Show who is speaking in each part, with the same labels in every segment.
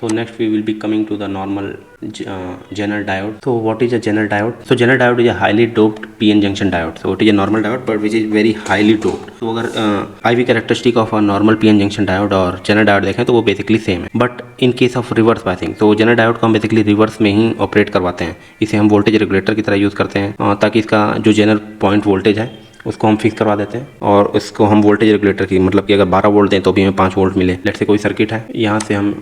Speaker 1: So next we will be coming to the normal Zener diode. So what is a Zener diode? So Zener diode is a highly doped PN junction diode. So it is a normal diode but which is very highly doped. So अगर IV characteristic of a normal PN junction diode और Zener diode देखें तो वो basically same है, but in case of reverse biasing तो Zener diode को हम basically reverse में ही ऑपरेट करवाते हैं। इसे हम वोल्टेज रेगुलेटर की तरह यूज़ करते हैं ताकि इसका जो Zener पॉइंट वोल्टेज है उसको हम फिक्स करवा देते हैं और उसको हम वोल्टेज रेगुलेटर की मतलब कि अगर 12 वोल्ट दें तो भी हमें 5 वोल्ट मिले। लेट से कोई सर्किट है, यहाँ से हम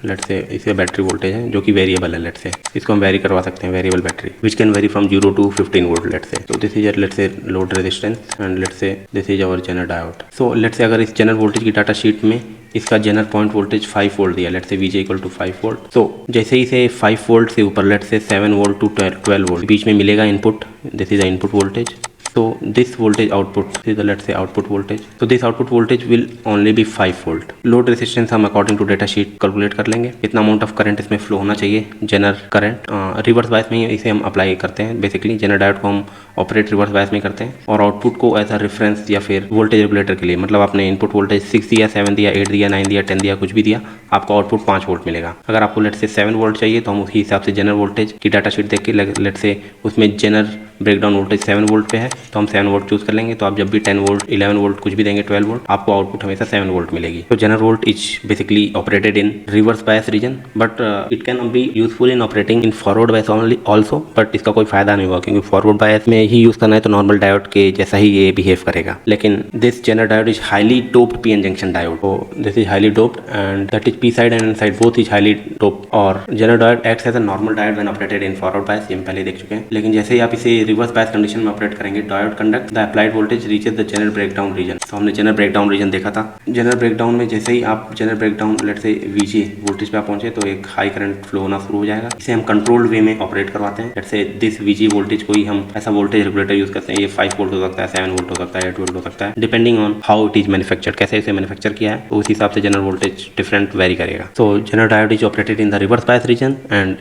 Speaker 1: लेट से इसे बैटरी वोल्टेज है जो कि वेरिएबल है, लेट से इसको हम वेरी करवा सकते हैं, variable battery which can vary from 0 to 15 volt let's say. तो this is let's say load resistance and let's say this is our Zener diode. So let's say अगर इस Zener वोल्टेज की डाटा शीट में इसका Zener point voltage 5 volt दिया, let's say Vj equal to 5 volt. तो जैसे ही इसे 5 volt से ऊपर लेट से 7 वोल्ट टू 12 वोल्ट बीच में मिलेगा input, this is the input voltage. So this voltage output is the let's say output voltage. So this output voltage will only be 5 volt. Load resistance हम according to data sheet calculate कर लेंगे, कितना amount of current इसमें flow होना चाहिए Zener current. Reverse bias में इसे हम अप्लाई करते हैं, बेसिकली Zener डायोड को हम ऑपरेट रिवर्स बायस में करते हैं और आउटपुट को एज अ रेफरेंस या फिर वोल्टेज रेगुलेटर के लिए, मतलब आपने इनपुट वोल्टेज 6 दिया, 7 दिया, 8 दिया, 9 दिया, 10 दिया, कुछ भी दिया, आपको आउटपुट 5 वोल्ट मिलेगा। अगर आपको लेट से 7 वोल्ट चाहिए तो हम उसी हिसाब से Zener वोल्टेज की डाटा शीट देख के लेट से उसमें Zener ब्रेकडाउन वोल्टेज 7 वोल्ट पे है तो हम 7 वोल्ट चूज कर लेंगे। तो आप जब भी 10 वोल्ट, 11 वोल्ट कुछ भी देंगे, 12 वोल्ट, आपको आउटपुट हमेशा 7 वोल्ट मिलेगी। तो Zener volt is basically operated in reverse bias region but it can be useful in operating in forward bias only also, but इसका कोई फायदा नहीं होगा क्योंकि फॉरवर्ड बायस में ही यूज करना है तो नॉर्मल डायोड के जैसा ही ये बिहेव करेगा। लेकिन this Zener diode is highly doped PN junction diode. तो this is highly doped and that is P side and N side both is highly doped. और Zener diode acts as a normal diode when operated in forward bias, ये हम पहले देख चुके हैं। लेकिन जैसे ही आप इसे रिवर्स बायस कंडीशन में ऑपरेट करेंगे, diode conduct the applied voltage reaches the Zener breakdown reason. तो हमने Zener ब्रेकडाउन रीजन देखा था। Zener ब्रेकडाउन में जैसे ही आप Zener ब्रेकडाउन लेट से Vg वोल्टेज पे आप पहुंचे तो एक हाई करंट फ्लो होना शुरू हो जाएगा। इसे हम कंट्रोल्ड वे में ऑपरेट करवाते हैं। Late say this Vg voltage को ही हम ऐसा वोल्टेज रेगुलेटर यूज करते हैं। ये 5 वोल्ट हो सकता है, 7 वोल्ट हो सकता है, 8 वोल्ट हो सकता है, depending on how it is manufactured, कैसे इसे मैन्युफैक्चर किया है तो उस हिसाब से Zener वोल्टेज डिफरेंट वेरी करेगा। तो Zener diode is operated in the reverse bias region and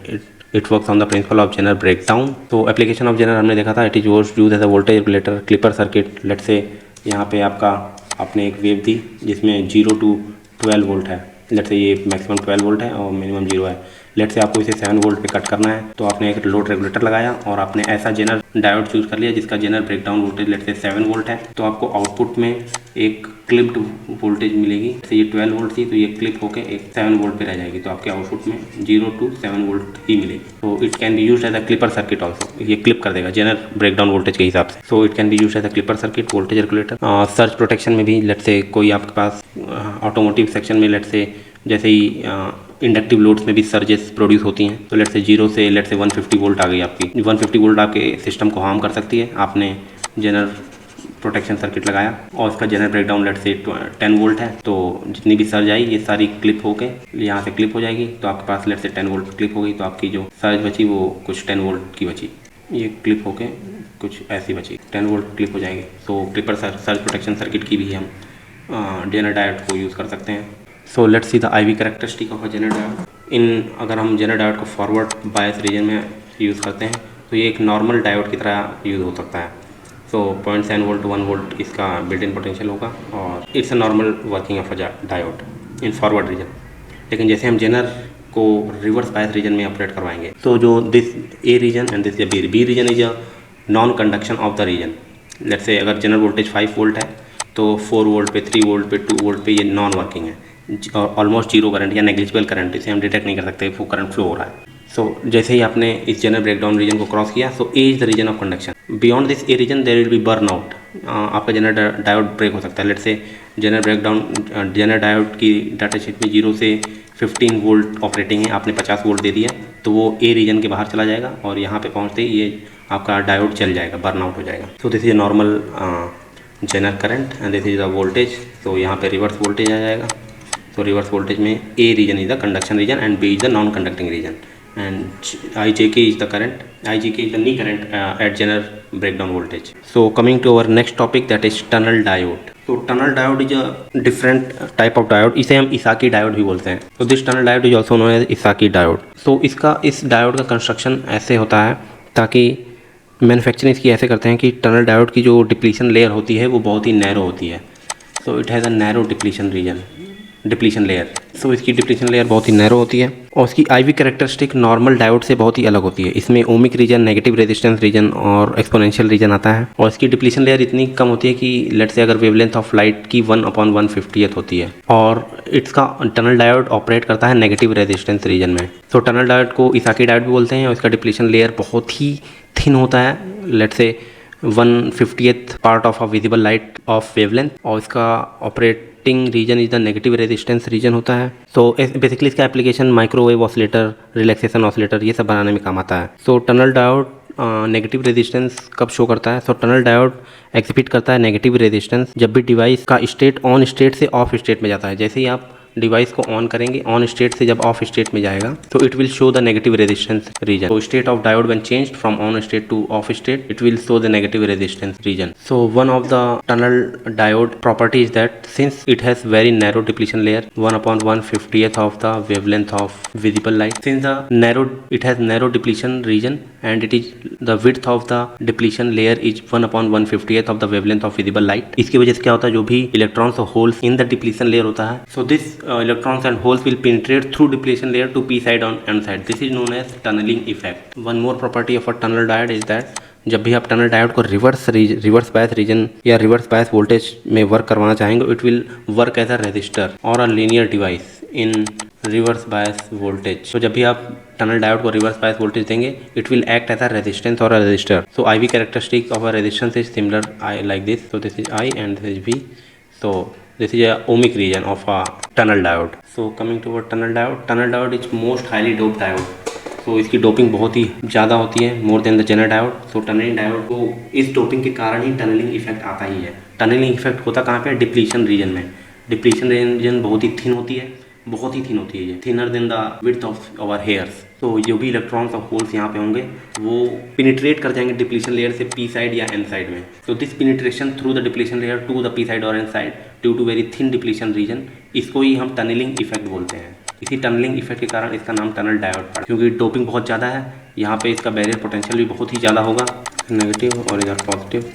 Speaker 1: it works on the principle of Zener breakdown. तो एप्लीकेशन ऑफ Zener हमने देखा था, it is use as a voltage regulator clipper circuit. Let's say यहाँ पे आपका आपने एक wave दी जिसमें 0 to 12 वोल्ट है, लेट से ये मैक्सिमम 12 वोल्ट है और मिनिमम 0 है। लेट से आपको इसे 7 वोल्ट पे कट करना है तो आपने एक लोड रेगुलेटर लगाया और आपने ऐसा Zener डायोड चूज कर लिया जिसका Zener ब्रेकडाउन वोल्टेज लेट से 7 वोल्ट है। तो आपको आउटपुट में एक क्लिप्ड वोल्टेज मिलेगी। जैसे ये 12 वोल्ट थी तो ये क्लिप होकर एक 7 वोल्ट पे रह जाएगी, तो आपके आउटपुट में 0 to 7 वोल्ट ही मिलेगी। तो it can be used as a clipper circuit also, ये क्लिप कर देगा Zener ब्रेकडाउन वोल्टेज के हिसाब से। So it can be used as a clipper circuit voltage regulator. Surge protection में भी लेट से कोई आपके पास ऑटोमोटिव सेक्शन में लेट से जैसे ही इंडक्टिव लोड्स में भी सर्जेस प्रोड्यूस होती हैं तो लेट से 0 से लेट से 150 वोल्ट आ गई आपकी। 150 वोल्ट आपके सिस्टम को हार्म कर सकती है। आपने Zener प्रोटेक्शन सर्किट लगाया और इसका Zener ब्रेकडाउन लेट से 10 वोल्ट है तो जितनी भी सर्ज आई ये सारी क्लिप होके यहाँ से क्लिप हो जाएगी। तो आपके पास लेट से 10 वोल्ट क्लिप हो गई तो आपकी जो सर्ज बची वो कुछ 10 वोल्ट की बची, ये क्लिप होके कुछ ऐसी बची, 10 वोल्ट क्लिप हो जाएगी। तो क्लिपर सर्ज प्रोटेक्शन सर्किट की भी हम Zener डायोड को यूज़ कर सकते हैं। So let's see the IV characteristic of a Zener diode. इन अगर हम Zener डायोड को फॉरवर्ड बायस रीजन में यूज़ करते हैं तो ये एक नॉर्मल डायोड की तरह यूज़ हो सकता है। सो 0.7 वोल्ट to 1 वोल्ट इसका बिल्ट इन पोटेंशियल होगा और it's a normal working of a diode in forward region. लेकिन जैसे हम Zener को रिवर्स बायस रीजन में ऑपरेट करवाएंगे तो जो this A region and this B region is a non conduction of the region. Let's say अगर Zener voltage 5 volt है तो 4 वोल्ट पे, 3 वोल्ट पे, 2 वोल्ट पे ये नॉन वर्किंग है, ऑलमोस्ट जीरो करंट या नेग्लिजिबल करंट, इसे हम डिटेक्ट नहीं कर सकते वो करंट फ्लो हो रहा है। सो जैसे ही आपने इस Zener ब्रेकडाउन रीजन को क्रॉस किया so A is the region of conduction. Beyond this A region there will be burn out, आपका Zener डायोड ब्रेक हो सकता है। Late say Zener breakdown Zener diode की डाटा शीट में 0 से 15 volt operating है, आपने 50 वोल्ट दे दिया तो वो ए रीजन के बाहर चला जाएगा और यहाँ पे पहुँचते ही ये आपका डायोड चल जाएगा, बर्न आउट हो जाएगा। सो this is normal Zener current and this is the voltage. तो यहाँ पे रिवर्स वोल्टेज आ जाएगा। तो रिवर्स वोल्टेज में A region is the conduction region and B is the non conducting region and IJK is the current, IJK is the knee current at Zener breakdown voltage. So coming to our next topic, that is tunnel diode. So tunnel diode is a different type of diode, इसे हम Esaki diode भी बोलते हैं। So this tunnel diode is also known as Esaki diode. So इस diode का construction ऐसे होता है ताकि मैन्युफैक्चरिंग इसकी ऐसे करते हैं कि टनल डायोड की जो डिप्लीशन लेयर होती है वो बहुत ही नैरो होती है। So it has a narrow depletion region depletion layer. So इसकी डिप्लीशन लेयर बहुत ही नैरो होती है और इसकी IV कैरेक्टरिस्टिक नॉर्मल डायोड से बहुत ही अलग होती है। इसमें ohmic region, negative resistance region और एक्सपोनेंशियल रीजन आता है और इसकी डिप्लीशन लेयर इतनी कम होती है कि लेट से अगर वेवलेंथ ऑफ लाइट की 1/150th होती है और इसका टनल डायोड ऑपरेट करता है नेगेटिव रेजिस्टेंस रीजन में। तो टनल डायोड को इसाकी डायोड भी बोलते हैं और इसका डिप्लीशन लेयर बहुत ही थिन होता है, late say 1/50th part of a visible light of wavelength और इसका operating region is the negative resistance region होता है। तो बेसिकली इसका application microwave oscillator, relaxation oscillator ये सब बनाने में काम आता है। So tunnel diode negative resistance कब शो करता है? सो टनल डायोड एग्जिबिट करता है नेगेटिव रेजिस्टेंस जब भी डिवाइस का स्टेट ऑन स्टेट से ऑफ स्टेट में जाता है। जैसे ही आप डिवाइस को ऑन करेंगे, ऑन स्टेट से जब ऑफ स्टेट में जाएगा तो it will show the negative resistance reason. So state of diode when changed from on state to off state, it will show the negative resistance region. So one of the tunnel diode property is that since it has very narrow depletion layer, 1/150th of the wavelength of visible light, since it has narrow depletion region and it is the width of the depletion layer is 1/150th of the wavelength of visible light. इसकी वजह से क्या होता है, जो भी electrons और holes in the depletion layer होता है, so this electrons and holes will penetrate through depletion layer to p side on n side. This is known as tunneling effect. One more property of a tunnel diode is that जब भी आप tunnel diode को reverse bias region या reverse bias voltage में work करवाना चाहेंगे, it will work as a resistor और a linear device in reverse bias voltage. तो जब भी आप टनल डायोड को रिवर्स बायस वोल्टेज देंगे, it will act as a resistance और a resistor. So IV characteristic of a resistance is similar like this. So this is I and this is V. So this is a ohmic region of a tunnel diode. So coming to a tunnel diode is most highly doped diode. So इसकी doping बहुत ही ज़्यादा होती है, more than the Zener diode. So tunneling diode को इस doping के कारण ही टनलिंग इफेक्ट आता ही है। टनलिंग इफेक्ट होता कहाँ पे? डिप्लीशन रीजन में। डिप्लीशन रीजन बहुत ही थिन होती है, बहुत ही थिन होती है ये, thinner than the width of our hairs. तो जो भी इलेक्ट्रॉन्स और होल्स यहाँ पे होंगे वो पिनिट्रेट कर जाएंगे डिप्लीशन लेयर से p साइड या n साइड में। तो this penetration through the depletion layer to the p side और n side due to very thin depletion region, इसको ही हम टनलिंग इफेक्ट बोलते हैं। इसी टनलिंग इफेक्ट के कारण इसका नाम टनल डायोड पड़ा, क्योंकि डोपिंग बहुत ज़्यादा है यहाँ पे, इसका बैरियर पोटेंशियल भी बहुत ही ज़्यादा होगा, नेगेटिव और इधर पॉजिटिव।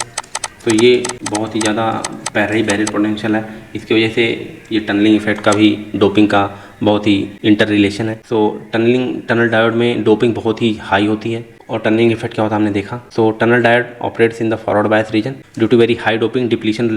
Speaker 1: तो ये बहुत ही ज़्यादा बैरियर पोटेंशियल है, इसकी वजह से ये टनलिंग इफेक्ट का भी डोपिंग का बहुत ही इंटर रिलेशन है। सो टनल डायोड में डोपिंग बहुत ही हाई होती है और टनलिंग इफेक्ट क्या होता है हमने देखा। So tunnel diode operates in the forward bias region due to very high doping. Depletion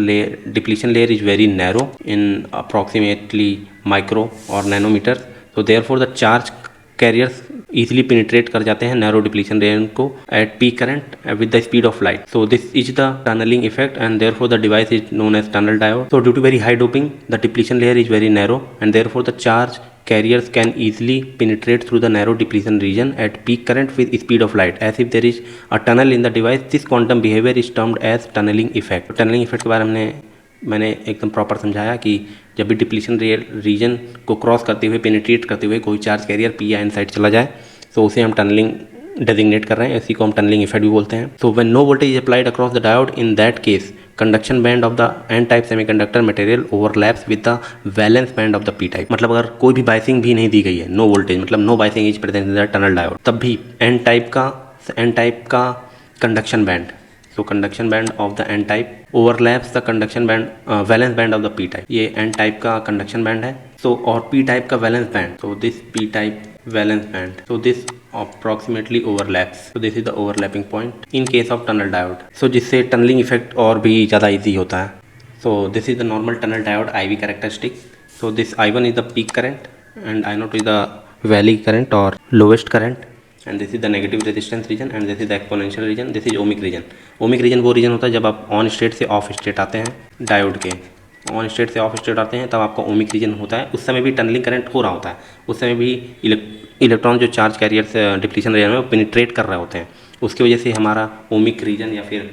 Speaker 1: layer is very narrow in approximately micro और nanometer. So therefore the charge carriers easily penetrate कर जाते हैं narrow depletion layer को at peak current with the speed of light. So this is the tunneling effect and therefore the device is known as tunnel diode. So due to very high doping the depletion layer is very narrow and therefore the charge carriers can easily penetrate through the narrow depletion region at peak current with speed of light as if there is a tunnel in the device. This quantum behavior is termed as tunneling effect. Tunneling effect के बारे में मैंने एकदम proper समझाया कि जब भी depletion region को क्रॉस करते हुए, पेनिट्रेट करते हुए कोई चार्ज कैरियर p या n साइड चला जाए तो उसे हम टनलिंग डेजिग्नेट कर रहे हैं, इसी को हम टनलिंग इफेक्ट भी बोलते हैं। So when no voltage is applied across the diode, in that case conduction band of the n type semiconductor material overlaps with the valence band of the p type. मतलब अगर कोई भी biasing भी नहीं दी गई है, नो वोल्टेज मतलब no biasing is present in the tunnel diode, तब भी n टाइप का conduction band, so conduction band of the n type overlaps the conduction band valence band of the p type. ये n type का conduction band है, so और p type का valence band, so this p type valence band, so this approximately overlaps, so this is the overlapping point in case of tunnel diode, so जिससे tunnelling effect और भी ज़्यादा easy होता है। so this is the normal tunnel diode IV characteristic. so this I1 is the peak current and I0 is the valley current or lowest current and this is the negative resistance region and this is the exponential region, this is ohmic region. ohmic region वो reason होता है जब आप on state से of state आते हैं, diode के on state से ऑफ स्टेट आते हैं तब आपका ओमिक रीजन होता है। उस समय भी टनलिंग करंट हो रहा होता है, उस समय भी इलेक्ट्रॉन जो चार्ज कैरियर से डिप्लीशन रीजन में वो पेनिट्रेट कर रहे होते हैं, उसकी वजह से हमारा ओमिक रीजन या फिर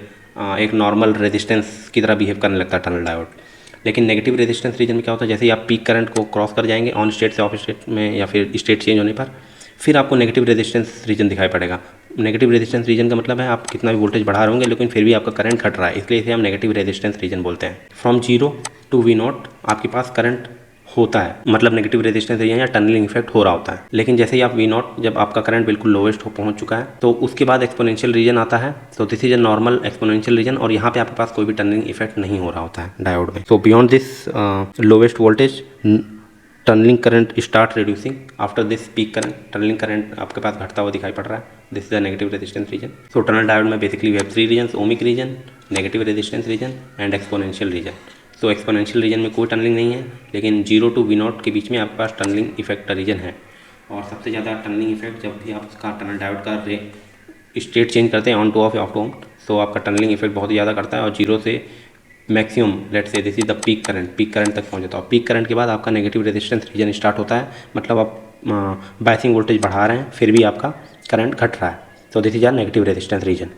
Speaker 1: एक नॉर्मल रेजिस्टेंस की तरह बिहेव करने लगता है टनल डायोड। लेकिन नेगेटिव रेजिस्टेंस रीजन में क्या होता है, जैसे ही आप पीक करंट को क्रॉस कर जाएंगे ऑन स्टेट से ऑफ स्टेट में या फिर स्टेट चेंज होने पर, फिर आपको नेगेटिव रेजिस्टेंस रीजन दिखाई पड़ेगा। नेगेटिव रेजिस्टेंस रीजन का मतलब है आप कितना भी वोल्टेज बढ़ा रहे होंगे लेकिन फिर भी आपका करंट घट रहा है, इसलिए इसे हम नेगेटिव रेजिस्टेंस रीजन बोलते हैं। फ्रॉम 0 to V0 आपके पास करंट होता है, मतलब नेगेटिव रेजिस्टेंस रीजन या टनलिंग इफेक्ट हो रहा होता है। लेकिन जैसे ही आप V0 जब आपका करंट बिल्कुल लोवेस्ट हो पहुंच चुका है तो उसके बाद एक्सपोनेंशियल रीजन आता है। तो this is a normal exponential region और यहाँ पे आपके पास कोई भी टनलिंग इफेक्ट नहीं हो रहा होता है डायोड में। So beyond this lowest voltage tunneling current start reducing after this peak current. Tunneling current आपके पास घटता हुआ दिखाई पड़ रहा है। This is the negative resistance region. So tunnel diode में basically we have 3 region, ohmic region, negative resistance region and exponential region. So exponential region में कोई टनलिंग नहीं है, लेकिन 0 to V0 के बीच में आपके पास टनलिंग इफेक्ट का रीजन है। और सबसे ज़्यादा टनलिंग इफेक्ट जब भी आप उसका टनल डायोड का स्टेट चेंज करते हैं ऑन टू ऑफ या ऑफ टू ऑन, तो आपका टनलिंग इफेक्ट बहुत ज़्यादा करता है और 0 से maximum late say this is the peak current तक पहुंच जाता है। पीक करंट के बाद आपका नेगेटिव रेजिस्टेंस रीजन स्टार्ट होता है, मतलब आप बायसिंग वोल्टेज बढ़ा रहे हैं फिर भी आपका करंट घट रहा है। So this is our negative resistance reason.